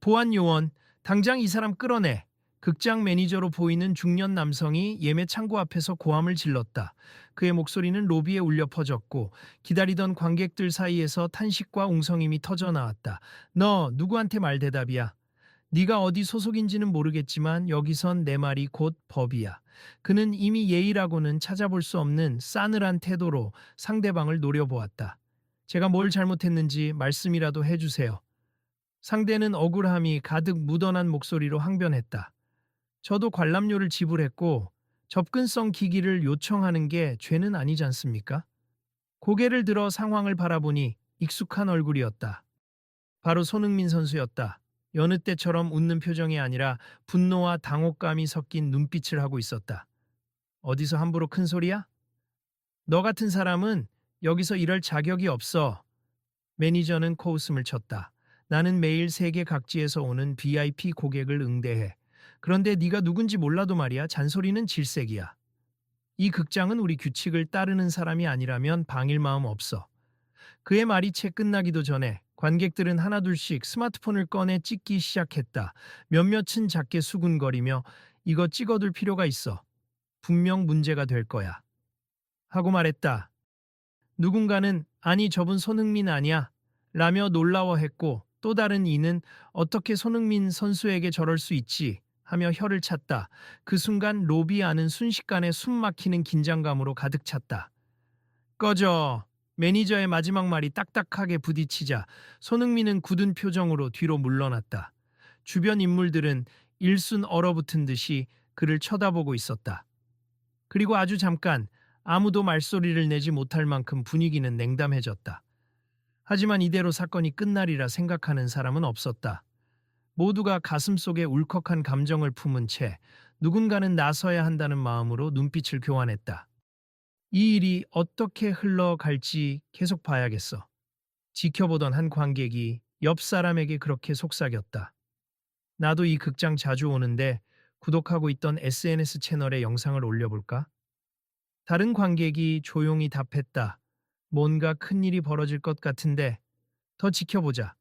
보안 요원, 당장 이 사람 끌어내. 극장 매니저로 보이는 중년 남성이 예매 창구 앞에서 고함을 질렀다. 그의 목소리는 로비에 울려 퍼졌고 기다리던 관객들 사이에서 탄식과 웅성임이 터져 나왔다. 너 누구한테 말대답이야? 네가 어디 소속인지는 모르겠지만 여기선 내 말이 곧 법이야. 그는 이미 예의라고는 찾아볼 수 없는 싸늘한 태도로 상대방을 노려보았다. 제가 뭘 잘못했는지 말씀이라도 해주세요. 상대는 억울함이 가득 묻어난 목소리로 항변했다. 저도 관람료를 지불했고 접근성 기기를 요청하는 게 죄는 아니지 않습니까? 고개를 들어 상황을 바라보니 익숙한 얼굴이었다. 바로 손흥민 선수였다. 여느 때처럼 웃는 표정이 아니라 분노와 당혹감이 섞인 눈빛을 하고 있었다. 어디서 함부로 큰 소리야? 너 같은 사람은 여기서 일할 자격이 없어. 매니저는 코웃음을 쳤다. 나는 매일 세계 각지에서 오는 VIP 고객을 응대해. 그런데 네가 누군지 몰라도 말이야. 잔소리는 질색이야. 이 극장은 우리 규칙을 따르는 사람이 아니라면 방일 마음 없어. 그의 말이 채 끝나기도 전에 관객들은 하나둘씩 스마트폰을 꺼내 찍기 시작했다. 몇몇은 작게 수군거리며 이거 찍어둘 필요가 있어. 분명 문제가 될 거야. 하고 말했다. 누군가는 아니 저분 손흥민 아니야 라며 놀라워했고 또 다른 이는 어떻게 손흥민 선수에게 저럴 수 있지 하며 혀를 찼다. 그 순간 로비 안은 순식간에 숨 막히는 긴장감으로 가득 찼다. 꺼져. 매니저의 마지막 말이 딱딱하게 부딪히자 손흥민은 굳은 표정으로 뒤로 물러났다. 주변 인물들은 일순 얼어붙은 듯이 그를 쳐다보고 있었다. 그리고 아주 잠깐 아무도 말소리를 내지 못할 만큼 분위기는 냉담해졌다. 하지만 이대로 사건이 끝나리라 생각하는 사람은 없었다. 모두가 가슴속에 울컥한 감정을 품은 채 누군가는 나서야 한다는 마음으로 눈빛을 교환했다. 이 일이 어떻게 흘러갈지 계속 봐야겠어. 지켜보던 한 관객이 옆 사람에게 그렇게 속삭였다. 나도 이 극장 자주 오는데 구독하고 있던 SNS 채널에 영상을 올려볼까? 다른 관객이 조용히 답했다. 뭔가 큰일이 벌어질 것 같은데 더 지켜보자.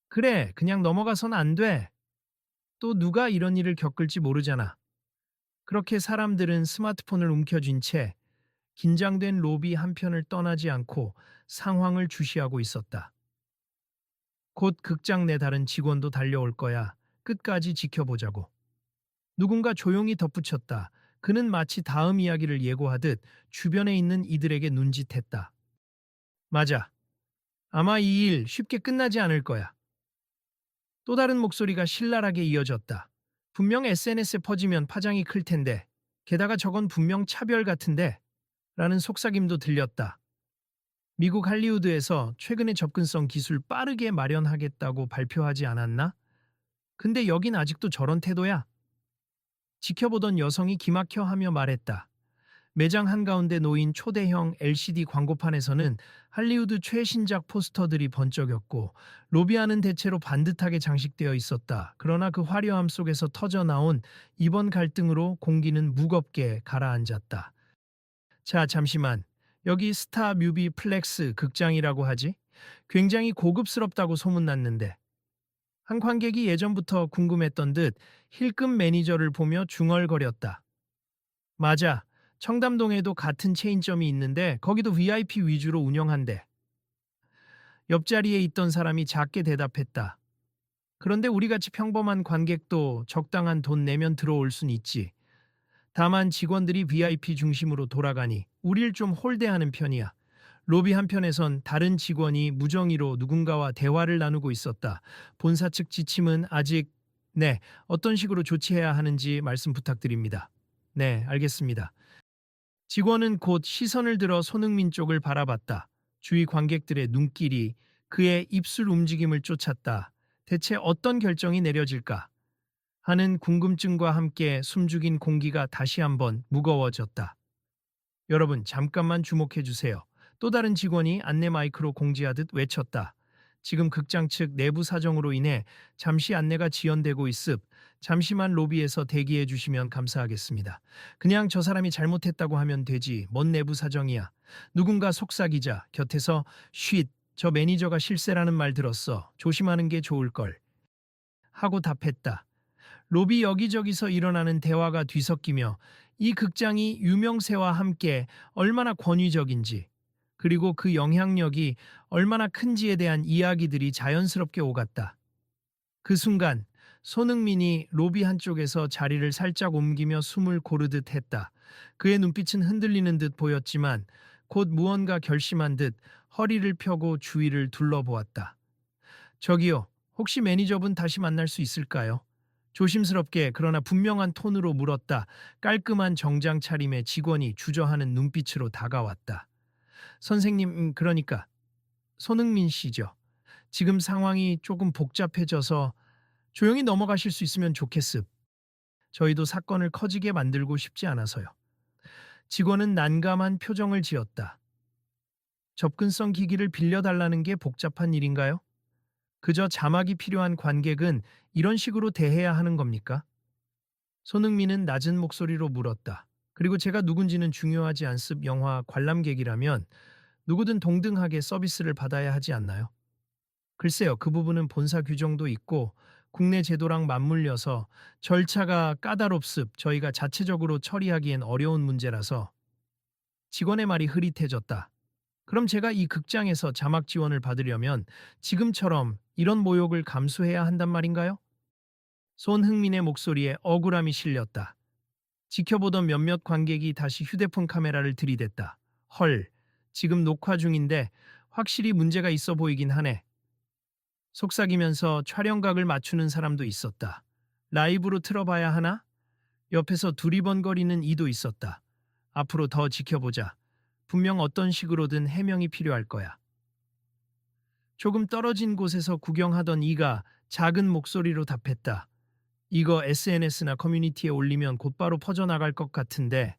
그래, 그냥 넘어가선 안 돼. 또 누가 이런 일을 겪을지 모르잖아. 그렇게 사람들은 스마트폰을 움켜쥔 채 긴장된 로비 한편을 떠나지 않고 상황을 주시하고 있었다. 곧 극장 내 다른 직원도 달려올 거야. 끝까지 지켜보자고. 누군가 조용히 덧붙였다. 그는 마치 다음 이야기를 예고하듯 주변에 있는 이들에게 눈짓했다. 맞아. 아마 이 일 쉽게 끝나지 않을 거야. 또 다른 목소리가 신랄하게 이어졌다. 분명 SNS에 퍼지면 파장이 클 텐데. 게다가 저건 분명 차별 같은데. 라는 속삭임도 들렸다. 미국 할리우드에서 최근에 접근성 기술 빠르게 마련하겠다고 발표하지 않았나? 근데 여긴 아직도 저런 태도야. 지켜보던 여성이 기막혀 하며 말했다. 매장 한가운데 놓인 초대형 LCD 광고판에서는 할리우드 최신작 포스터들이 번쩍였고 로비아는 대체로 반듯하게 장식되어 있었다. 그러나 그 화려함 속에서 터져나온 이번 갈등으로 공기는 무겁게 가라앉았다. 자, 잠시만. 여기 스타 뮤비 플렉스 극장이라고 하지? 굉장히 고급스럽다고 소문났는데. 한 관객이 예전부터 궁금했던 듯 힐끔 매니저를 보며 중얼거렸다. 맞아. 청담동에도 같은 체인점이 있는데 거기도 VIP 위주로 운영한대. 옆자리에 있던 사람이 작게 대답했다. 그런데 우리같이 평범한 관객도 적당한 돈 내면 들어올 순 있지. 다만 직원들이 VIP 중심으로 돌아가니 우릴 좀 홀대하는 편이야. 로비 한편에선 다른 직원이 무정의로 누군가와 대화를 나누고 있었다. 본사 측 지침은 아직 네, 어떤 식으로 조치해야 하는지 말씀 부탁드립니다. 네, 알겠습니다. 직원은 곧 시선을 들어 손흥민 쪽을 바라봤다. 주위 관객들의 눈길이 그의 입술 움직임을 쫓았다. 대체 어떤 결정이 내려질까? 하는 궁금증과 함께 숨죽인 공기가 다시 한번 무거워졌다. 여러분, 잠깐만 주목해 주세요. 또 다른 직원이 안내 마이크로 공지하듯 외쳤다. 지금 극장 측 내부 사정으로 인해 잠시 안내가 지연되고 있음. 잠시만 로비에서 대기해 주시면 감사하겠습니다. 그냥 저 사람이 잘못했다고 하면 되지. 뭔 내부 사정이야. 누군가 속삭이자 곁에서 쉿, 저 매니저가 실세라는 말 들었어. 조심하는 게 좋을걸. 하고 답했다. 로비 여기저기서 일어나는 대화가 뒤섞이며 이 극장이 유명세와 함께 얼마나 권위적인지, 그리고 그 영향력이 얼마나 큰지에 대한 이야기들이 자연스럽게 오갔다. 그 순간 손흥민이 로비 한쪽에서 자리를 살짝 옮기며 숨을 고르듯 했다. 그의 눈빛은 흔들리는 듯 보였지만 곧 무언가 결심한 듯 허리를 펴고 주위를 둘러보았다. 저기요, 혹시 매니저분 다시 만날 수 있을까요? 조심스럽게 그러나 분명한 톤으로 물었다. 깔끔한 정장 차림의 직원이 주저하는 눈빛으로 다가왔다. 선생님, 그러니까 손흥민 씨죠. 지금 상황이 조금 복잡해져서 조용히 넘어가실 수 있으면 좋겠습. 저희도 사건을 커지게 만들고 싶지 않아서요. 직원은 난감한 표정을 지었다. 접근성 기기를 빌려달라는 게 복잡한 일인가요? 그저 자막이 필요한 관객은 이런 식으로 대해야 하는 겁니까? 손흥민은 낮은 목소리로 물었다. 그리고 제가 누군지는 중요하지 않습. 영화 관람객이라면 누구든 동등하게 서비스를 받아야 하지 않나요? 글쎄요, 그 부분은 본사 규정도 있고 국내 제도랑 맞물려서 절차가 까다롭습. 저희가 자체적으로 처리하기엔 어려운 문제라서. 직원의 말이 흐릿해졌다. 그럼 제가 이 극장에서 자막 지원을 받으려면 지금처럼 이런 모욕을 감수해야 한단 말인가요? 손흥민의 목소리에 억울함이 실렸다. 지켜보던 몇몇 관객이 다시 휴대폰 카메라를 들이댔다. 헐, 지금 녹화 중인데 확실히 문제가 있어 보이긴 하네. 속삭이면서 촬영각을 맞추는 사람도 있었다. 라이브로 틀어봐야 하나? 옆에서 두리번거리는 이도 있었다. 앞으로 더 지켜보자. 분명 어떤 식으로든 해명이 필요할 거야. 조금 떨어진 곳에서 구경하던 이가 작은 목소리로 답했다. 이거 SNS나 커뮤니티에 올리면 곧바로 퍼져나갈 것 같은데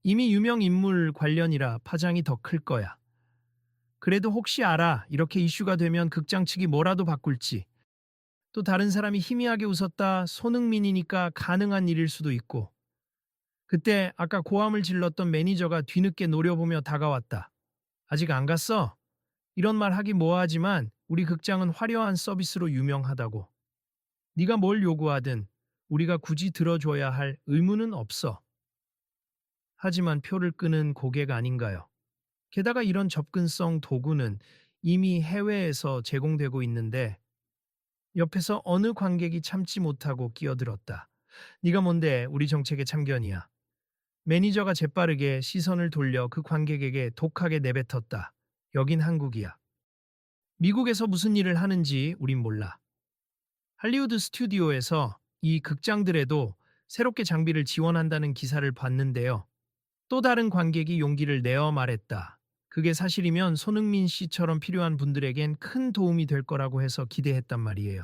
이미 유명 인물 관련이라 파장이 더 클 거야. 그래도 혹시 알아. 이렇게 이슈가 되면 극장 측이 뭐라도 바꿀지. 또 다른 사람이 희미하게 웃었다. 손흥민이니까 가능한 일일 수도 있고. 그때 아까 고함을 질렀던 매니저가 뒤늦게 노려보며 다가왔다. 아직 안 갔어? 이런 말 하기 뭐하지만 우리 극장은 화려한 서비스로 유명하다고. 네가 뭘 요구하든 우리가 굳이 들어줘야 할 의무는 없어. 하지만 표를 끄는 고객 아닌가요? 게다가 이런 접근성 도구는 이미 해외에서 제공되고 있는데 옆에서 어느 관객이 참지 못하고 끼어들었다. 네가 뭔데 우리 정책의 참견이야. 매니저가 재빠르게 시선을 돌려 그 관객에게 독하게 내뱉었다. 여긴 한국이야. 미국에서 무슨 일을 하는지 우린 몰라. 할리우드 스튜디오에서 이 극장들에도 새롭게 장비를 지원한다는 기사를 봤는데요. 또 다른 관객이 용기를 내어 말했다. 그게 사실이면 손흥민 씨처럼 필요한 분들에겐 큰 도움이 될 거라고 해서 기대했단 말이에요.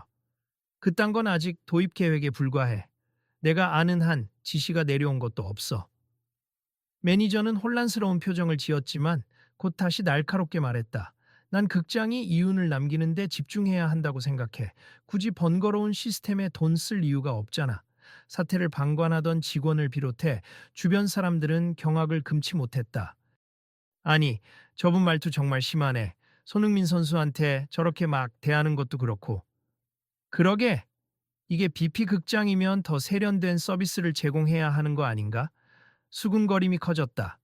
그딴 건 아직 도입 계획에 불과해. 내가 아는 한 지시가 내려온 것도 없어. 매니저는 혼란스러운 표정을 지었지만 곧 다시 날카롭게 말했다. 난 극장이 이윤을 남기는데 집중해야 한다고 생각해. 굳이 번거로운 시스템에 돈 쓸 이유가 없잖아. 사태를 방관하던 직원을 비롯해 주변 사람들은 경악을 금치 못했다. 아니, 저분 말투 정말 심하네. 손흥민 선수한테 저렇게 막 대하는 것도 그렇고. 그러게, 이게 BP 극장이면 더 세련된 서비스를 제공해야 하는 거 아닌가? 수군거림이 커졌다.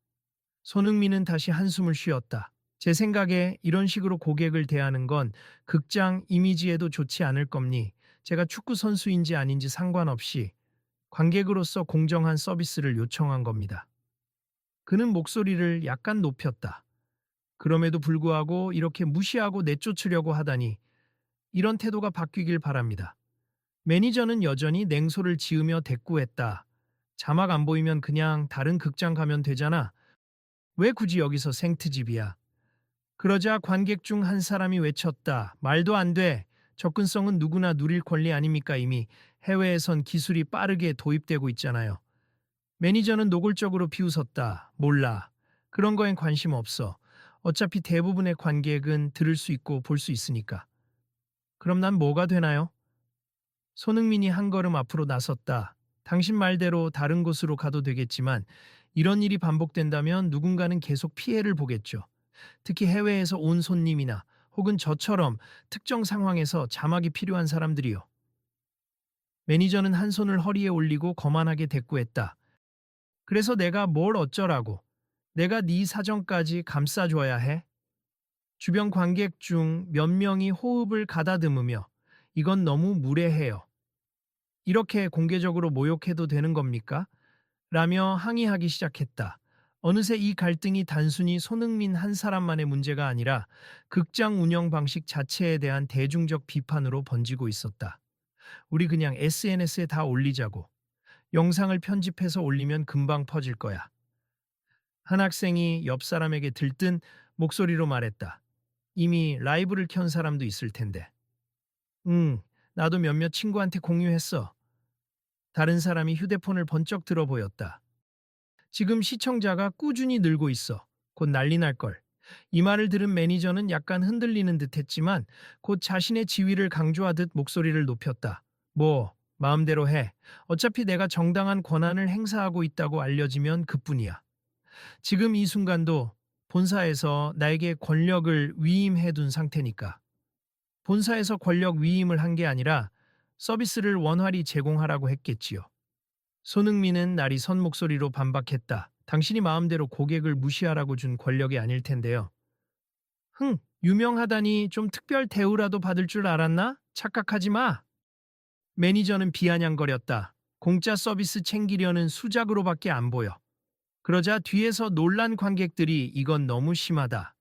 손흥민은 다시 한숨을 쉬었다. 제 생각에 이런 식으로 고객을 대하는 건 극장 이미지에도 좋지 않을 겁니. 제가 축구 선수인지 아닌지 상관없이 관객으로서 공정한 서비스를 요청한 겁니다. 그는 목소리를 약간 높였다. 그럼에도 불구하고 이렇게 무시하고 내쫓으려고 하다니 이런 태도가 바뀌길 바랍니다. 매니저는 여전히 냉소를 지으며 대꾸했다. 자막 안 보이면 그냥 다른 극장 가면 되잖아. 왜 굳이 여기서 생트집이야? 그러자 관객 중 한 사람이 외쳤다. 말도 안 돼. 접근성은 누구나 누릴 권리 아닙니까? 이미 해외에선 기술이 빠르게 도입되고 있잖아요. 매니저는 노골적으로 비웃었다. 몰라. 그런 거엔 관심 없어. 어차피 대부분의 관객은 들을 수 있고 볼 수 있으니까. 그럼 난 뭐가 되나요? 손흥민이 한 걸음 앞으로 나섰다. 당신 말대로 다른 곳으로 가도 되겠지만 이런 일이 반복된다면 누군가는 계속 피해를 보겠죠. 특히 해외에서 온 손님이나 혹은 저처럼 특정 상황에서 자막이 필요한 사람들이요. 매니저는 한 손을 허리에 올리고 거만하게 대꾸했다. 그래서 내가 뭘 어쩌라고. 내가 네 사정까지 감싸줘야 해? 주변 관객 중 몇 명이 호흡을 가다듬으며 이건 너무 무례해요. 이렇게 공개적으로 모욕해도 되는 겁니까? 라며 항의하기 시작했다. 어느새 이 갈등이 단순히 손흥민 한 사람만의 문제가 아니라 극장 운영 방식 자체에 대한 대중적 비판으로 번지고 있었다. 우리 그냥 SNS에 다 올리자고. 영상을 편집해서 올리면 금방 퍼질 거야. 한 학생이 옆 사람에게 들뜬 목소리로 말했다. 이미 라이브를 켠 사람도 있을 텐데. 응, 나도 몇몇 친구한테 공유했어. 다른 사람이 휴대폰을 번쩍 들어 보였다. 지금 시청자가 꾸준히 늘고 있어. 곧 난리 날걸. 이 말을 들은 매니저는 약간 흔들리는 듯 했지만 곧 자신의 지위를 강조하듯 목소리를 높였다. 뭐, 마음대로 해. 어차피 내가 정당한 권한을 행사하고 있다고 알려지면 그뿐이야. 지금 이 순간도 본사에서 나에게 권력을 위임해둔 상태니까. 본사에서 권력 위임을 한 게 아니라 서비스를 원활히 제공하라고 했겠지요. 손흥민은 날이 선 목소리로 반박했다. 당신이 마음대로 고객을 무시하라고 준 권력이 아닐 텐데요. 유명하다니 좀 특별 대우라도 받을 줄 알았나? 착각하지 마. 매니저는 비아냥거렸다. 공짜 서비스 챙기려는 수작으로밖에 안 보여. 그러자 뒤에서 놀란 관객들이 이건 너무 심하다.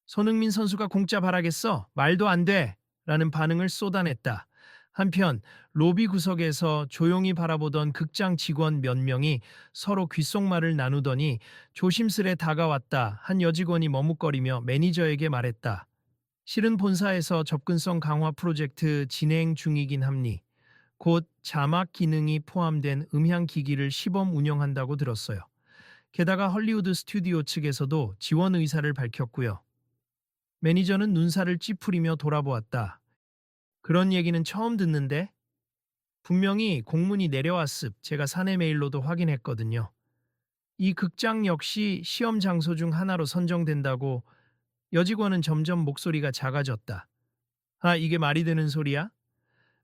손흥민 선수가 공짜 바라겠어? 말도 안 돼! 라는 반응을 쏟아냈다. 한편 로비 구석에서 조용히 바라보던 극장 직원 몇 명이 서로 귓속말을 나누더니 조심스레 다가왔다 한 여직원이 머뭇거리며 매니저에게 말했다. 실은 본사에서 접근성 강화 프로젝트 진행 중이긴 합니. 곧 자막 기능이 포함된 음향 기기를 시범 운영한다고 들었어요. 게다가 헐리우드 스튜디오 측에서도 지원 의사를 밝혔고요. 매니저는 눈살을 찌푸리며 돌아보았다. 그런 얘기는 처음 듣는데? 분명히 공문이 내려왔습. 제가 사내 메일로도 확인했거든요. 이 극장 역시 시험 장소 중 하나로 선정된다고. 여직원은 점점 목소리가 작아졌다. 아, 이게 말이 되는 소리야?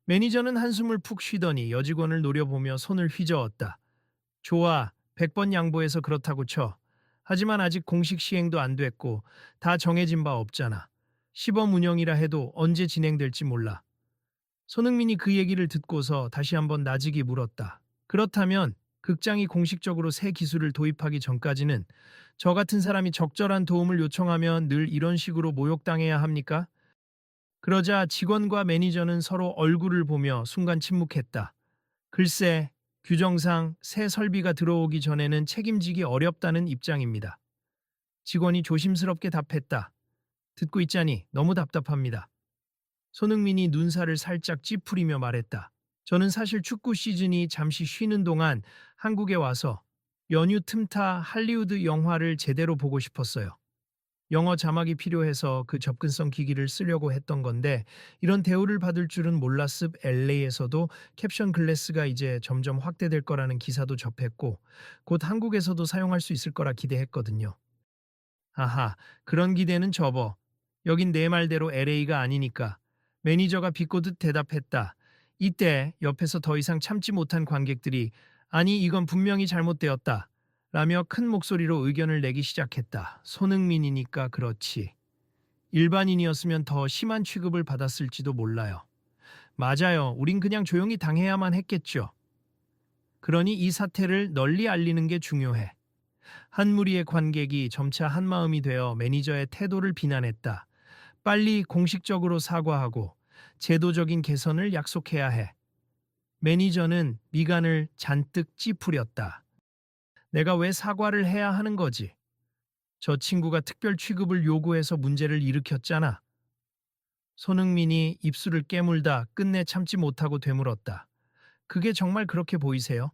매니저는 한숨을 푹 쉬더니 여직원을 노려보며 손을 휘저었다. 좋아, 100번 양보해서 그렇다고 쳐. 하지만 아직 공식 시행도 안 됐고 다 정해진 바 없잖아. 시범 운영이라 해도 언제 진행될지 몰라. 손흥민이 그 얘기를 듣고서 다시 한번 나직이 물었다. 그렇다면 극장이 공식적으로 새 기술을 도입하기 전까지는 저 같은 사람이 적절한 도움을 요청하면 늘 이런 식으로 모욕당해야 합니까? 그러자 직원과 매니저는 서로 얼굴을 보며 순간 침묵했다. 글쎄, 규정상 새 설비가 들어오기 전에는 책임지기 어렵다는 입장입니다. 직원이 조심스럽게 답했다. 듣고 있자니 너무 답답합니다. 손흥민이 눈살을 살짝 찌푸리며 말했다. 저는 사실 축구 시즌이 잠시 쉬는 동안 한국에 와서 연휴 틈타 할리우드 영화를 제대로 보고 싶었어요. 영어 자막이 필요해서 그 접근성 기기를 쓰려고 했던 건데 이런 대우를 받을 줄은 몰랐습. LA에서도 캡션 글래스가 이제 점점 확대될 거라는 기사도 접했고 곧 한국에서도 사용할 수 있을 거라 기대했거든요. 하하, 그런 기대는 접어. 여긴 내 말대로 LA가 아니니까. 매니저가 비꼬듯 대답했다. 이때 옆에서 더 이상 참지 못한 관객들이 아니 이건 분명히 잘못되었다. 라며 큰 목소리로 의견을 내기 시작했다. 손흥민이니까 그렇지. 일반인이었으면 더 심한 취급을 받았을지도 몰라요. 맞아요. 우린 그냥 조용히 당해야만 했겠죠. 그러니 이 사태를 널리 알리는 게 중요해. 한 무리의 관객이 점차 한마음이 되어 매니저의 태도를 비난했다. 빨리 공식적으로 사과하고 제도적인 개선을 약속해야 해. 매니저는 미간을 잔뜩 찌푸렸다. 내가 왜 사과를 해야 하는 거지? 저 친구가 특별 취급을 요구해서 문제를 일으켰잖아. 손흥민이 입술을 깨물다 끝내 참지 못하고 되물었다. 그게 정말 그렇게 보이세요?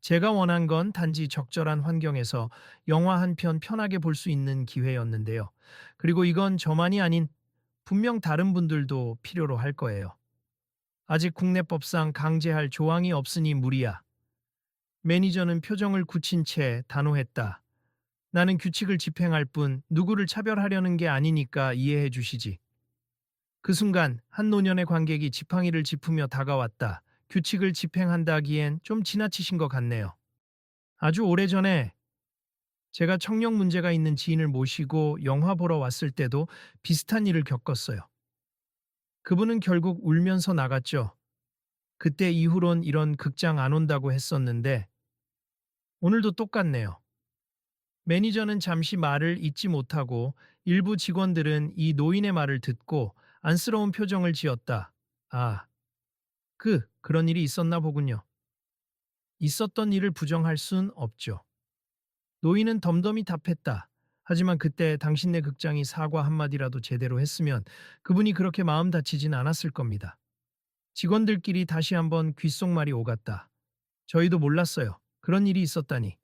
제가 원한 건 단지 적절한 환경에서 영화 한 편 편하게 볼 수 있는 기회였는데요. 그리고 이건 저만이 아닌 분명 다른 분들도 필요로 할 거예요. 아직 국내법상 강제할 조항이 없으니 무리야. 매니저는 표정을 굳힌 채 단호했다. 나는 규칙을 집행할 뿐 누구를 차별하려는 게 아니니까 이해해 주시지. 그 순간 한 노년의 관객이 지팡이를 짚으며 다가왔다. 규칙을 집행한다기엔 좀 지나치신 것 같네요. 아주 오래전에 제가 청력 문제가 있는 지인을 모시고 영화 보러 왔을 때도 비슷한 일을 겪었어요. 그분은 결국 울면서 나갔죠. 그때 이후론 이런 극장 안 온다고 했었는데 오늘도 똑같네요. 매니저는 잠시 말을 잇지 못하고 일부 직원들은 이 노인의 말을 듣고 안쓰러운 표정을 지었다. 아, 그런 일이 있었나 보군요. 있었던 일을 부정할 순 없죠. 노인은 덤덤히 답했다. 하지만 그때 당신네 극장이 사과 한마디라도 제대로 했으면 그분이 그렇게 마음 다치진 않았을 겁니다. 직원들끼리 다시 한번 귓속말이 오갔다. 저희도 몰랐어요. 그런 일이 있었다니.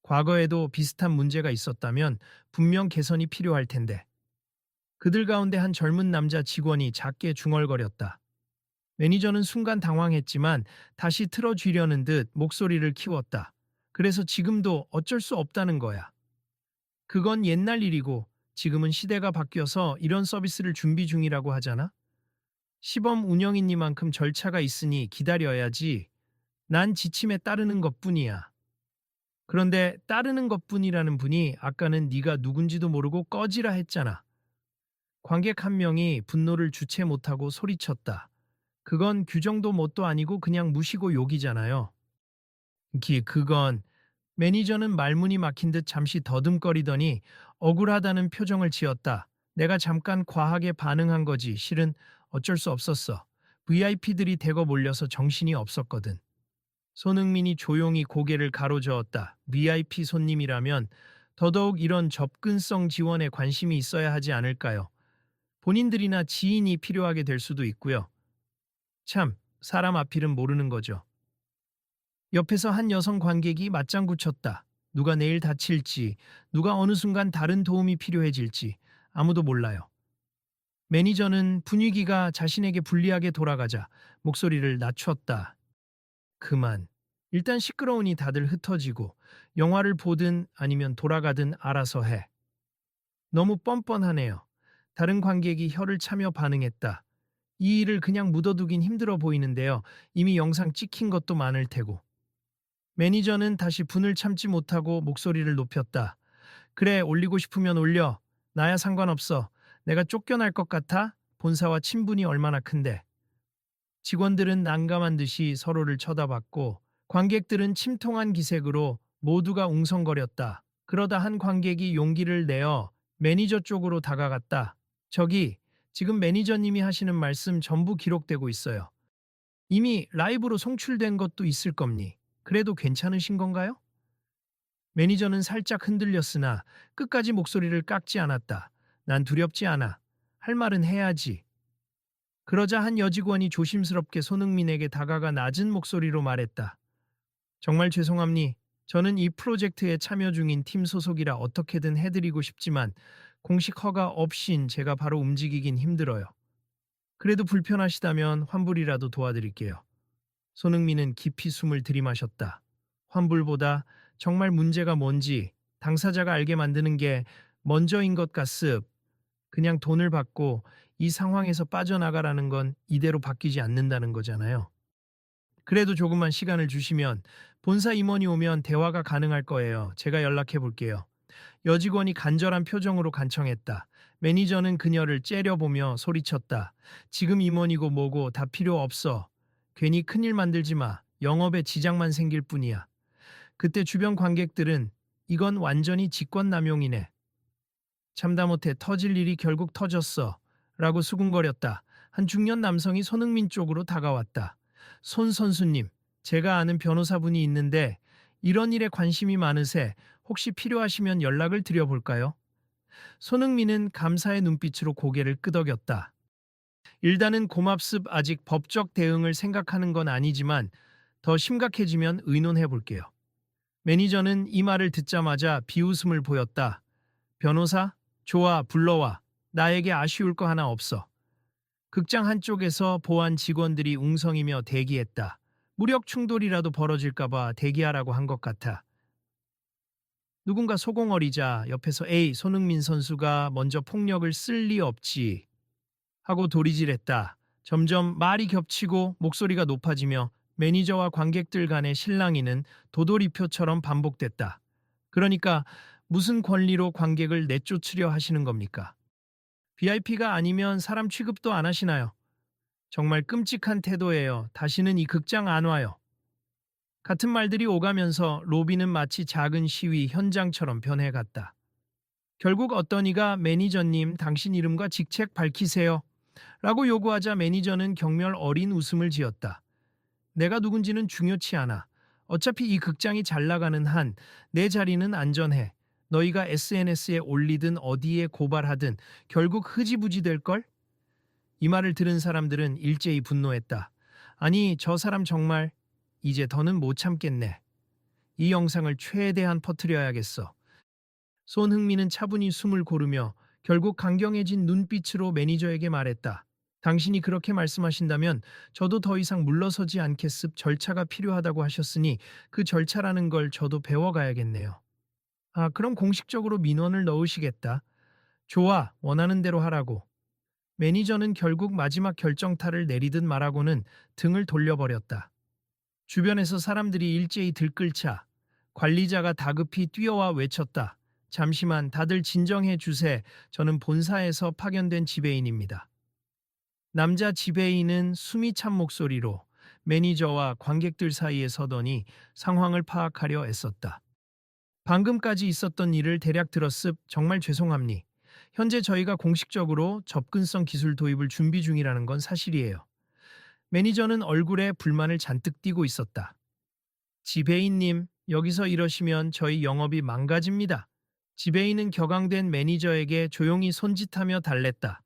과거에도 비슷한 문제가 있었다면 분명 개선이 필요할 텐데. 그들 가운데 한 젊은 남자 직원이 작게 중얼거렸다. 매니저는 순간 당황했지만 다시 틀어쥐려는 듯 목소리를 키웠다. 그래서 지금도 어쩔 수 없다는 거야. 그건 옛날 일이고 지금은 시대가 바뀌어서 이런 서비스를 준비 중이라고 하잖아. 시범 운영이니만큼 절차가 있으니 기다려야지. 난 지침에 따르는 것뿐이야. 그런데 따르는 것뿐이라는 분이 아까는 네가 누군지도 모르고 꺼지라 했잖아. 관객 한 명이 분노를 주체 못하고 소리쳤다. 그건 규정도 뭣도 아니고 그냥 무시고 욕이잖아요. 그건 매니저는 말문이 막힌 듯 잠시 더듬거리더니 억울하다는 표정을 지었다. 내가 잠깐 과하게 반응한 거지. 실은 어쩔 수 없었어. VIP들이 대거 몰려서 정신이 없었거든. 손흥민이 조용히 고개를 가로저었다. VIP 손님이라면 더더욱 이런 접근성 지원에 관심이 있어야 하지 않을까요? 본인들이나 지인이 필요하게 될 수도 있고요. 참, 사람 앞일은 모르는 거죠. 옆에서 한 여성 관객이 맞장구 쳤다. 누가 내일 다칠지, 누가 어느 순간 다른 도움이 필요해질지 아무도 몰라요. 매니저는 분위기가 자신에게 불리하게 돌아가자 목소리를 낮췄다. 그만. 일단 시끄러우니 다들 흩어지고 영화를 보든 아니면 돌아가든 알아서 해. 너무 뻔뻔하네요. 다른 관객이 혀를 차며 반응했다. 이 일을 그냥 묻어두긴 힘들어 보이는데요. 이미 영상 찍힌 것도 많을 테고. 매니저는 다시 분을 참지 못하고 목소리를 높였다. 그래, 올리고 싶으면 올려. 나야 상관없어. 내가 쫓겨날 것 같아? 본사와 친분이 얼마나 큰데. 직원들은 난감한 듯이 서로를 쳐다봤고 관객들은 침통한 기색으로 모두가 웅성거렸다. 그러다 한 관객이 용기를 내어 매니저 쪽으로 다가갔다. 저기, 지금 매니저님이 하시는 말씀 전부 기록되고 있어요. 이미 라이브로 송출된 것도 있을 겁니. 그래도 괜찮으신 건가요? 매니저는 살짝 흔들렸으나 끝까지 목소리를 깎지 않았다. 난 두렵지 않아. 할 말은 해야지. 그러자 한 여직원이 조심스럽게 손흥민에게 다가가 낮은 목소리로 말했다. 정말 죄송합니. 저는 이 프로젝트에 참여 중인 팀 소속이라 어떻게든 해드리고 싶지만 공식 허가 없인 제가 바로 움직이긴 힘들어요. 그래도 불편하시다면 환불이라도 도와드릴게요. 손흥민은 깊이 숨을 들이마셨다. 환불보다 정말 문제가 뭔지 당사자가 알게 만드는 게 먼저인 것 같습. 그냥 돈을 받고 이 상황에서 빠져나가라는 건 이대로 바뀌지 않는다는 거잖아요. 그래도 조금만 시간을 주시면 본사 임원이 오면 대화가 가능할 거예요. 제가 연락해 볼게요. 여직원이 간절한 표정으로 간청했다. 매니저는 그녀를 째려보며 소리쳤다. 지금 임원이고 뭐고 다 필요 없어. 괜히 큰일 만들지 마. 영업에 지장만 생길 뿐이야. 그때 주변 관객들은 이건 완전히 직권남용이네. 참다 못해 터질 일이 결국 터졌어. 라고 수군거렸다. 한 중년 남성이 손흥민 쪽으로 다가왔다. 손 선수님, 제가 아는 변호사분이 있는데 이런 일에 관심이 많으세. 혹시 필요하시면 연락을 드려볼까요? 손흥민은 감사의 눈빛으로 고개를 끄덕였다. 일단은 고맙습. 아직 법적 대응을 생각하는 건 아니지만 더 심각해지면 의논해 볼게요. 매니저는 이 말을 듣자마자 비웃음을 보였다. 변호사? 좋아, 불러와. 나에게 아쉬울 거 하나 없어. 극장 한쪽에서 보안 직원들이 웅성이며 대기했다. 무력 충돌이라도 벌어질까봐 대기하라고 한 것 같아. 누군가 소공어리자 옆에서 에이, 손흥민 선수가 먼저 폭력을 쓸 리 없지 하고 도리질했다. 점점 말이 겹치고 목소리가 높아지며 매니저와 관객들 간의 실랑이는 도돌이표처럼 반복됐다. 그러니까 무슨 권리로 관객을 내쫓으려 하시는 겁니까? VIP가 아니면 사람 취급도 안 하시나요? 정말 끔찍한 태도예요. 다시는 이 극장 안 와요. 같은 말들이 오가면서 로비는 마치 작은 시위 현장처럼 변해갔다. 결국 어떤 이가 매니저님, 당신 이름과 직책 밝히세요. 라고 요구하자 매니저는 경멸 어린 웃음을 지었다. 내가 누군지는 중요치 않아. 어차피 이 극장이 잘 나가는 한 내 자리는 안전해. 너희가 SNS에 올리든 어디에 고발하든 결국 흐지부지 될걸? 이 말을 들은 사람들은 일제히 분노했다. 아니, 저 사람 정말 이제 더는 못 참겠네. 이 영상을 최대한 퍼뜨려야겠어. 손흥민은 차분히 숨을 고르며 결국 강경해진 눈빛으로 매니저에게 말했다. 당신이 그렇게 말씀하신다면 저도 더 이상 물러서지 않겠습. 절차가 필요하다고 하셨으니 그 절차라는 걸 저도 배워가야겠네요. 아, 그럼 공식적으로 민원을 넣으시겠다. 좋아, 원하는 대로 하라고. 매니저는 결국 마지막 결정타를 내리듯 말하고는 등을 돌려버렸다. 주변에서 사람들이 일제히 들끓자 관리자가 다급히 뛰어와 외쳤다. 잠시만, 다들 진정해 주세. 저는 본사에서 파견된 지배인입니다. 남자 지배인은 숨이 찬 목소리로 매니저와 관객들 사이에 서더니 상황을 파악하려 애썼다. 방금까지 있었던 일을 대략 들었습. 정말 죄송합니. 현재 저희가 공식적으로 접근성 기술 도입을 준비 중이라는 건 사실이에요. 매니저는 얼굴에 불만을 잔뜩 띠고 있었다. 지배인님, 여기서 이러시면 저희 영업이 망가집니다. 지배인은 격앙된 매니저에게 조용히 손짓하며 달랬다.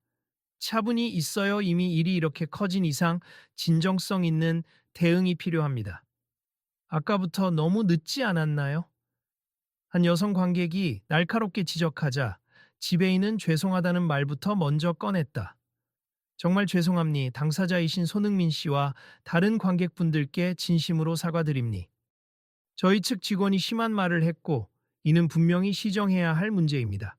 차분히 있어요. 이미 일이 이렇게 커진 이상 진정성 있는 대응이 필요합니다. 아까부터 너무 늦지 않았나요? 한 여성 관객이 날카롭게 지적하자 지배인은 죄송하다는 말부터 먼저 꺼냈다. 정말 죄송합니. 당사자이신 손흥민 씨와 다른 관객분들께 진심으로 사과드립니. 저희 측 직원이 심한 말을 했고 이는 분명히 시정해야 할 문제입니다.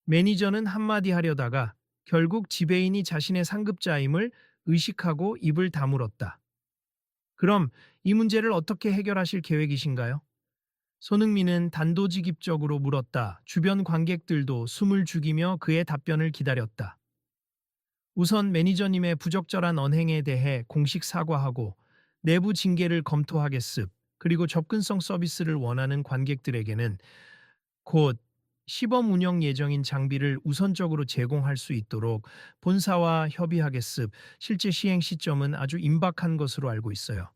매니저는 한마디 하려다가 결국 지배인이 자신의 상급자임을 의식하고 입을 다물었다. 그럼 이 문제를 어떻게 해결하실 계획이신가요? 손흥민은 단도직입적으로 물었다. 주변 관객들도 숨을 죽이며 그의 답변을 기다렸다. 우선 매니저님의 부적절한 언행에 대해 공식 사과하고 내부 징계를 검토하겠습. 그리고 접근성 서비스를 원하는 관객들에게는 곧 시범 운영 예정인 장비를 우선적으로 제공할 수 있도록 본사와 협의하겠습. 실제 시행 시점은 아주 임박한 것으로 알고 있어요.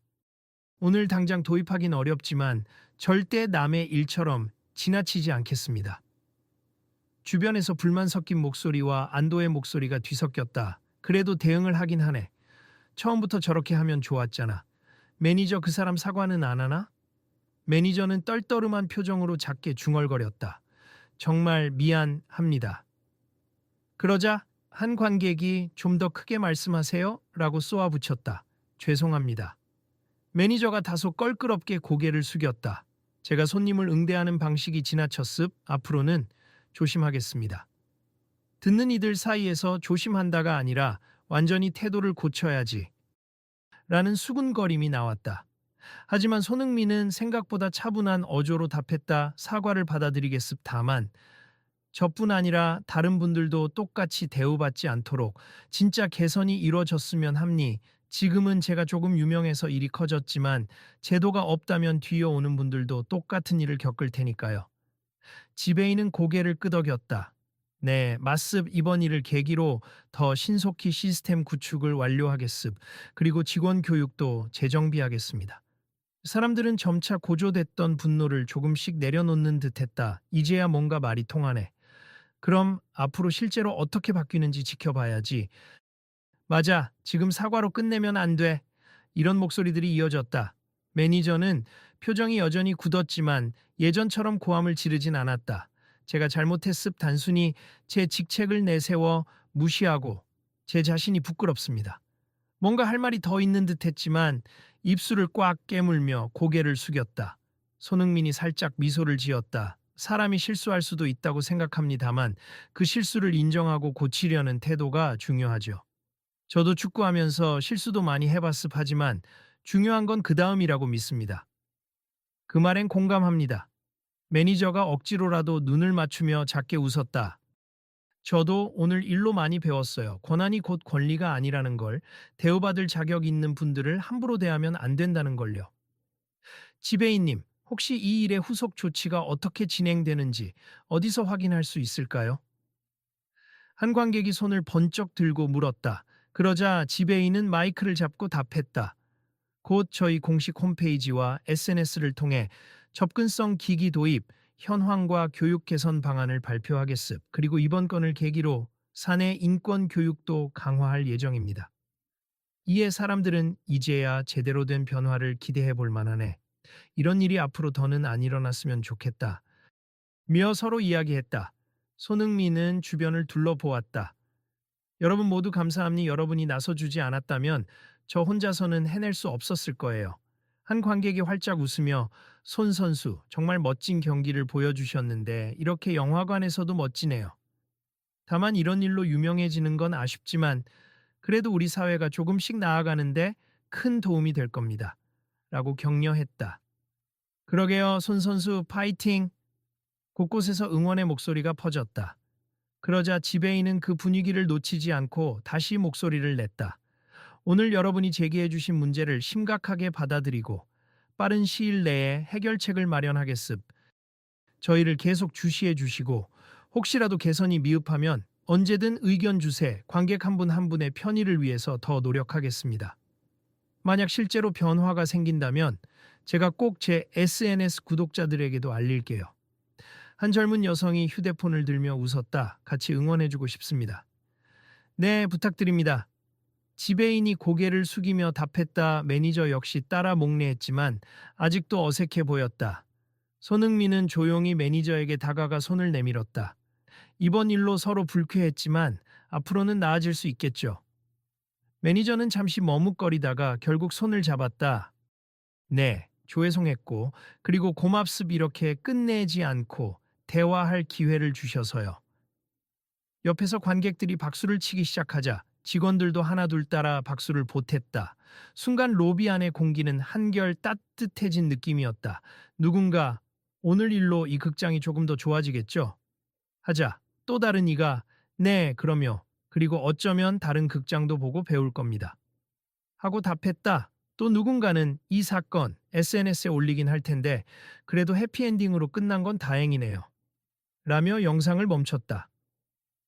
오늘 당장 도입하긴 어렵지만 절대 남의 일처럼 지나치지 않겠습니다. 주변에서 불만 섞인 목소리와 안도의 목소리가 뒤섞였다. 그래도 대응을 하긴 하네. 처음부터 저렇게 하면 좋았잖아. 매니저 그 사람 사과는 안 하나? 매니저는 떨떠름한 표정으로 작게 중얼거렸다. 정말 미안합니다. 그러자 한 관객이 좀 더 크게 말씀하세요 라고 쏘아붙였다. 죄송합니다. 매니저가 다소 껄끄럽게 고개를 숙였다. 제가 손님을 응대하는 방식이 지나쳤습. 앞으로는 조심하겠습니다. 듣는 이들 사이에서 조심한다가 아니라 완전히 태도를 고쳐야지 라는 수군거림이 나왔다. 하지만 손흥민은 생각보다 차분한 어조로 답했다. 사과를 받아들이겠습. 다만 저뿐 아니라 다른 분들도 똑같이 대우받지 않도록 진짜 개선이 이루어졌으면 합니. 지금은 제가 조금 유명해서 일이 커졌지만 제도가 없다면 뒤이어오는 분들도 똑같은 일을 겪을 테니까요. 지배인은 고개를 끄덕였다. 네, 맞습. 이번 일을 계기로 더 신속히 시스템 구축을 완료하겠습. 그리고 직원 교육도 재정비하겠습니다. 사람들은 점차 고조됐던 분노를 조금씩 내려놓는 듯했다. 이제야 뭔가 말이 통하네. 그럼 앞으로 실제로 어떻게 바뀌는지 지켜봐야지. 맞아, 지금 사과로 끝내면 안 돼. 이런 목소리들이 이어졌다. 매니저는 표정이 여전히 굳었지만 예전처럼 고함을 지르진 않았다. 제가 잘못했습. 단순히 제 직책을 내세워 무시하고 제 자신이 부끄럽습니다. 뭔가 할 말이 더 있는 듯했지만 입술을 꽉 깨물며 고개를 숙였다. 손흥민이 살짝 미소를 지었다. 사람이 실수할 수도 있다고 생각합니다만 그 실수를 인정하고 고치려는 태도가 중요하죠. 저도 축구하면서 실수도 많이 해봤습 하지만 중요한 건 그 다음이라고 믿습니다. 그 말엔 공감합니다. 매니저가 억지로라도 눈을 맞추며 작게 웃었다. 저도 오늘 일로 많이 배웠어요. 권한이 곧 권리가 아니라는 걸, 대우받을 자격 있는 분들을 함부로 대하면 안 된다는 걸요. 지배인님, 혹시 이 일의 후속 조치가 어떻게 진행되는지 어디서 확인할 수 있을까요? 한 관객이 손을 번쩍 들고 물었다. 그러자 지배인은 마이크를 잡고 답했다. 곧 저희 공식 홈페이지와 SNS를 통해 접근성 기기 도입, 현황과 교육 개선 방안을 발표하겠습. 그리고 이번 건을 계기로 사내 인권 교육도 강화할 예정입니다. 이에 사람들은 이제야 제대로 된 변화를 기대해 볼 만하네. 이런 일이 앞으로 더는 안 일어났으면 좋겠다. 미어 서로 이야기했다. 손흥민은 주변을 둘러보았다. 여러분 모두 감사합니. 여러분이 나서주지 않았다면 저 혼자서는 해낼 수 없었을 거예요. 한 관객이 활짝 웃으며 손 선수 정말 멋진 경기를 보여주셨는데 이렇게 영화관에서도 멋지네요. 다만 이런 일로 유명해지는 건 아쉽지만 그래도 우리 사회가 조금씩 나아가는데 큰 도움이 될 겁니다. 라고 격려했다. 그러게요, 손 선수 파이팅! 곳곳에서 응원의 목소리가 퍼졌다. 그러자 지배인은 그 분위기를 놓치지 않고 다시 목소리를 냈다. 오늘 여러분이 제기해 주신 문제를 심각하게 받아들이고 빠른 시일 내에 해결책을 마련하겠습. 저희를 계속 주시해 주시고 혹시라도 개선이 미흡하면 언제든 의견 주세. 관객 한 분 한 분의 편의를 위해서 더 노력하겠습니다. 만약 실제로 변화가 생긴다면 제가 꼭 제 SNS 구독자들에게도 알릴게요. 한 젊은 여성이 휴대폰을 들며 웃었다. 같이 응원해주고 싶습니다. 네, 부탁드립니다. 지배인이 고개를 숙이며 답했다. 매니저 역시 따라 목례했지만 아직도 어색해 보였다. 손흥민은 조용히 매니저에게 다가가 손을 내밀었다. 이번 일로 서로 불쾌했지만 앞으로는 나아질 수 있겠죠. 매니저는 잠시 머뭇거리다가 결국 손을 잡았다. 네, 조회송했고 그리고 고맙습 이렇게 끝내지 않고 대화할 기회를 주셔서요. 옆에서 관객들이 박수를 치기 시작하자 직원들도 하나둘 따라 박수를 보탰다. 순간 로비 안의 공기는 한결 따뜻해진 느낌이었다. 누군가 오늘 일로 이 극장이 조금 더 좋아지겠죠? 하자 또 다른 이가 네, 그럼요. 그리고 어쩌면 다른 극장도 보고 배울 겁니다. 하고 답했다. 또 누군가는 이 사건 SNS에 올리긴 할 텐데 그래도 해피엔딩으로 끝난 건 다행이네요. 라며 영상을 멈췄다.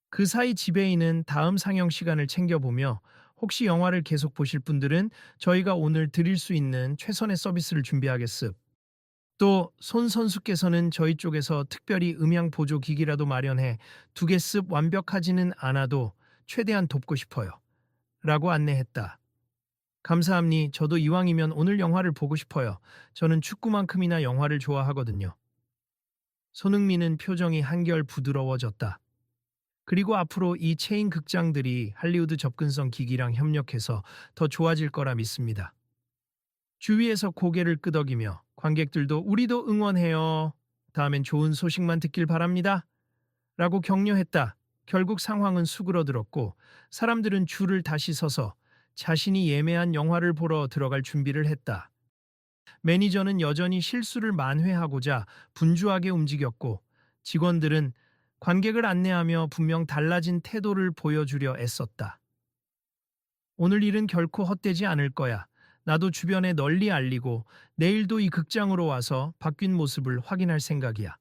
그 사이 지배인은 다음 상영 시간을 챙겨보며 혹시 영화를 계속 보실 분들은 저희가 오늘 드릴 수 있는 최선의 서비스를 준비하겠습. 또 손 선수께서는 저희 쪽에서 특별히 음향 보조 기기라도 마련해 두 개 습 완벽하지는 않아도 최대한 돕고 싶어요. 라고 안내했다. 감사합니. 저도 이왕이면 오늘 영화를 보고 싶어요. 저는 축구만큼이나 영화를 좋아하거든요. 손흥민은 표정이 한결 부드러워졌다. 그리고 앞으로 이 체인 극장들이 할리우드 접근성 기기랑 협력해서 더 좋아질 거라 믿습니다. 주위에서 고개를 끄덕이며 관객들도 우리도 응원해요. 다음엔 좋은 소식만 듣길 바랍니다. 라고 격려했다. 결국 상황은 수그러들었고 사람들은 줄을 다시 서서 자신이 예매한 영화를 보러 들어갈 준비를 했다. 매니저는 여전히 실수를 만회하고자 분주하게 움직였고 직원들은 관객을 안내하며 분명 달라진 태도를 보여주려 애썼다. 오늘 일은 결코 헛되지 않을 거야. 나도 주변에 널리 알리고 내일도 이 극장으로 와서 바뀐 모습을 확인할 생각이야.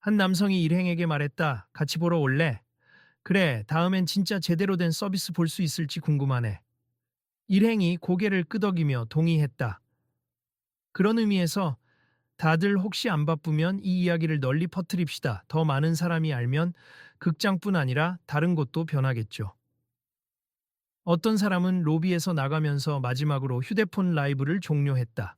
한 남성이 일행에게 말했다. 같이 보러 올래? 그래, 다음엔 진짜 제대로 된 서비스 볼 수 있을지 궁금하네. 일행이 고개를 끄덕이며 동의했다. 그런 의미에서 다들 혹시 안 바쁘면 이 이야기를 널리 퍼뜨립시다. 더 많은 사람이 알면 극장뿐 아니라 다른 곳도 변하겠죠. 어떤 사람은 로비에서 나가면서 마지막으로 휴대폰 라이브를 종료했다.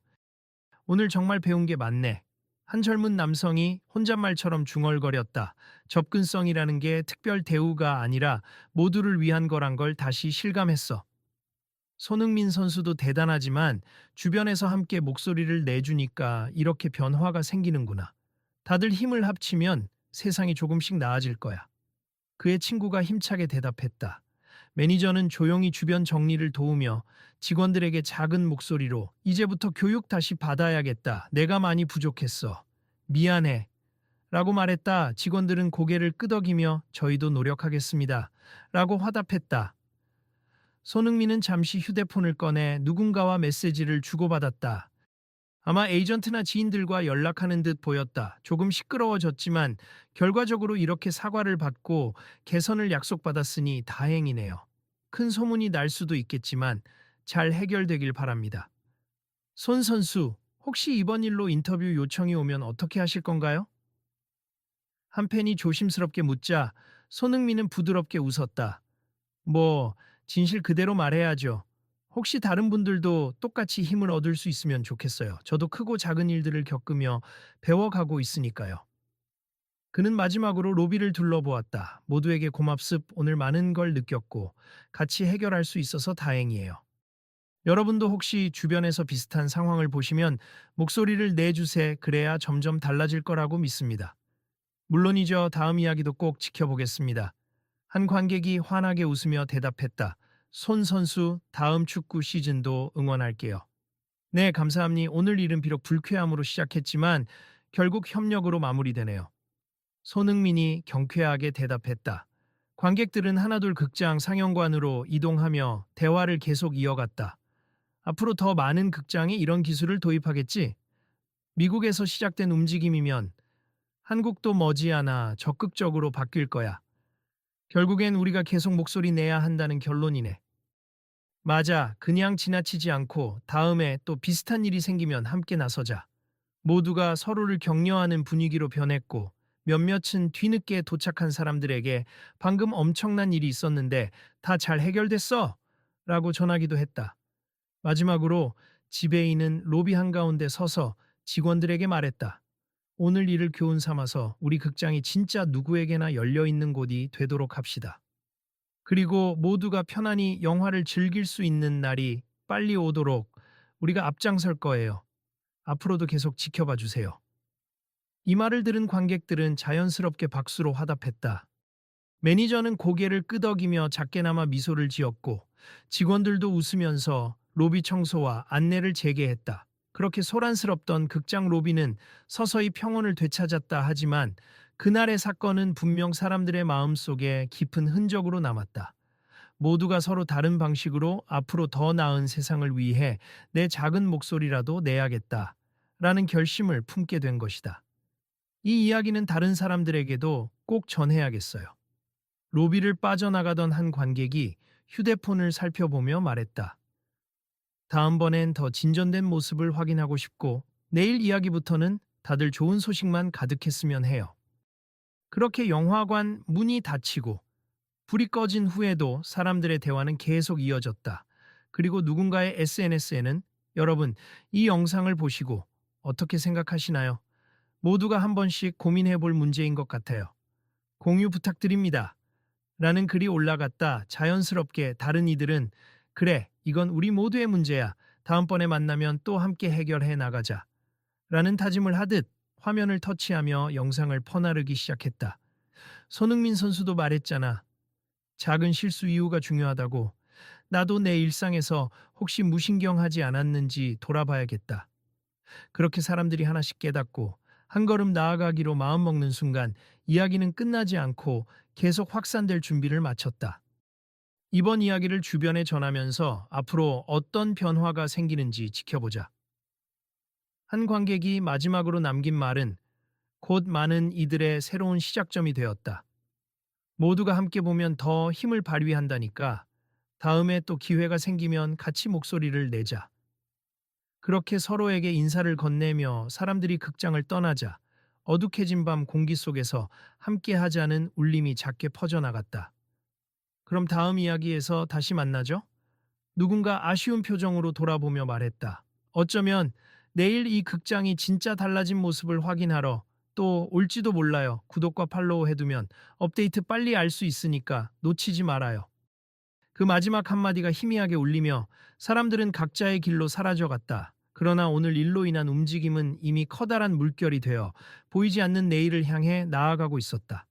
오늘 정말 배운 게 많네. 한 젊은 남성이 혼잣말처럼 중얼거렸다. 접근성이라는 게 특별 대우가 아니라 모두를 위한 거란 걸 다시 실감했어. 손흥민 선수도 대단하지만 주변에서 함께 목소리를 내주니까 이렇게 변화가 생기는구나. 다들 힘을 합치면 세상이 조금씩 나아질 거야. 그의 친구가 힘차게 대답했다. 매니저는 조용히 주변 정리를 도우며 직원들에게 작은 목소리로 이제부터 교육 다시 받아야겠다. 내가 많이 부족했어. 미안해. 라고 말했다. 직원들은 고개를 끄덕이며 저희도 노력하겠습니다. 라고 화답했다. 손흥민은 잠시 휴대폰을 꺼내 누군가와 메시지를 주고받았다. 아마 에이전트나 지인들과 연락하는 듯 보였다. 조금 시끄러워졌지만 결과적으로 이렇게 사과를 받고 개선을 약속받았으니 다행이네요. 큰 소문이 날 수도 있겠지만 잘 해결되길 바랍니다. 손 선수, 혹시 이번 일로 인터뷰 요청이 오면 어떻게 하실 건가요? 한 팬이 조심스럽게 묻자 손흥민은 부드럽게 웃었다. 뭐, 진실 그대로 말해야죠. 혹시 다른 분들도 똑같이 힘을 얻을 수 있으면 좋겠어요. 저도 크고 작은 일들을 겪으며 배워가고 있으니까요. 그는 마지막으로 로비를 둘러보았다. 모두에게 고맙습. 오늘 많은 걸 느꼈고 같이 해결할 수 있어서 다행이에요. 여러분도 혹시 주변에서 비슷한 상황을 보시면 목소리를 내주세. 그래야 점점 달라질 거라고 믿습니다. 물론이죠. 다음 이야기도 꼭 지켜보겠습니다. 한 관객이 환하게 웃으며 대답했다. 손 선수, 다음 축구 시즌도 응원할게요. 네, 감사합니다. 오늘 일은 비록 불쾌함으로 시작했지만 결국 협력으로 마무리되네요. 손흥민이 경쾌하게 대답했다. 관객들은 하나둘 극장 상영관으로 이동하며 대화를 계속 이어갔다. 앞으로 더 많은 극장이 이런 기술을 도입하겠지? 미국에서 시작된 움직임이면 한국도 머지않아 적극적으로 바뀔 거야. 결국엔 우리가 계속 목소리 내야 한다는 결론이네. 맞아. 그냥 지나치지 않고 다음에 또 비슷한 일이 생기면 함께 나서자. 모두가 서로를 격려하는 분위기로 변했고 몇몇은 뒤늦게 도착한 사람들에게 방금 엄청난 일이 있었는데 다 잘 해결됐어! 라고 전하기도 했다. 마지막으로 지배인은 로비 한가운데 서서 직원들에게 말했다. 오늘 일을 교훈 삼아서 우리 극장이 진짜 누구에게나 열려 있는 곳이 되도록 합시다. 그리고 모두가 편안히 영화를 즐길 수 있는 날이 빨리 오도록 우리가 앞장설 거예요. 앞으로도 계속 지켜봐 주세요. 이 말을 들은 관객들은 자연스럽게 박수로 화답했다. 매니저는 고개를 끄덕이며 작게나마 미소를 지었고 직원들도 웃으면서 로비 청소와 안내를 재개했다. 그렇게 소란스럽던 극장 로비는 서서히 평온을 되찾았다 하지만 그날의 사건은 분명 사람들의 마음속에 깊은 흔적으로 남았다. 모두가 서로 다른 방식으로 앞으로 더 나은 세상을 위해 내 작은 목소리라도 내야겠다. 라는 결심을 품게 된 것이다. 이 이야기는 다른 사람들에게도 꼭 전해야겠어요. 로비를 빠져나가던 한 관객이 휴대폰을 살펴보며 말했다. 다음번엔 더 진전된 모습을 확인하고 싶고 내일 이야기부터는 다들 좋은 소식만 가득했으면 해요. 그렇게 영화관 문이 닫히고 불이 꺼진 후에도 사람들의 대화는 계속 이어졌다. 그리고 누군가의 SNS에는 여러분, 이 영상을 보시고 어떻게 생각하시나요? 모두가 한 번씩 고민해 볼 문제인 것 같아요. 공유 부탁드립니다. 라는 글이 올라갔다. 자연스럽게 다른 이들은 그래, 이건 우리 모두의 문제야. 다음번에 만나면 또 함께 해결해 나가자. 라는 다짐을 하듯 화면을 터치하며 영상을 퍼나르기 시작했다. 손흥민 선수도 말했잖아. 작은 실수 이유가 중요하다고. 나도 내 일상에서 혹시 무신경하지 않았는지 돌아봐야겠다. 그렇게 사람들이 하나씩 깨닫고 한 걸음 나아가기로 마음먹는 순간 이야기는 끝나지 않고 계속 확산될 준비를 마쳤다. 이번 이야기를 주변에 전하면서 앞으로 어떤 변화가 생기는지 지켜보자. 한 관객이 마지막으로 남긴 말은 곧 많은 이들의 새로운 시작점이 되었다. 모두가 함께 보면 더 힘을 발휘한다니까. 다음에 또 기회가 생기면 같이 목소리를 내자. 그렇게 서로에게 인사를 건네며 사람들이 극장을 떠나자 어둑해진 밤 공기 속에서 함께 하자는 울림이 작게 퍼져나갔다. 그럼 다음 이야기에서 다시 만나죠? 누군가 아쉬운 표정으로 돌아보며 말했다. 어쩌면 내일 이 극장이 진짜 달라진 모습을 확인하러 또 올지도 몰라요. 구독과 팔로우 해두면 업데이트 빨리 알 수 있으니까 놓치지 말아요. 그 마지막 한마디가 희미하게 울리며 사람들은 각자의 길로 사라져갔다. 그러나 오늘 일로 인한 움직임은 이미 커다란 물결이 되어 보이지 않는 내일을 향해 나아가고 있었다.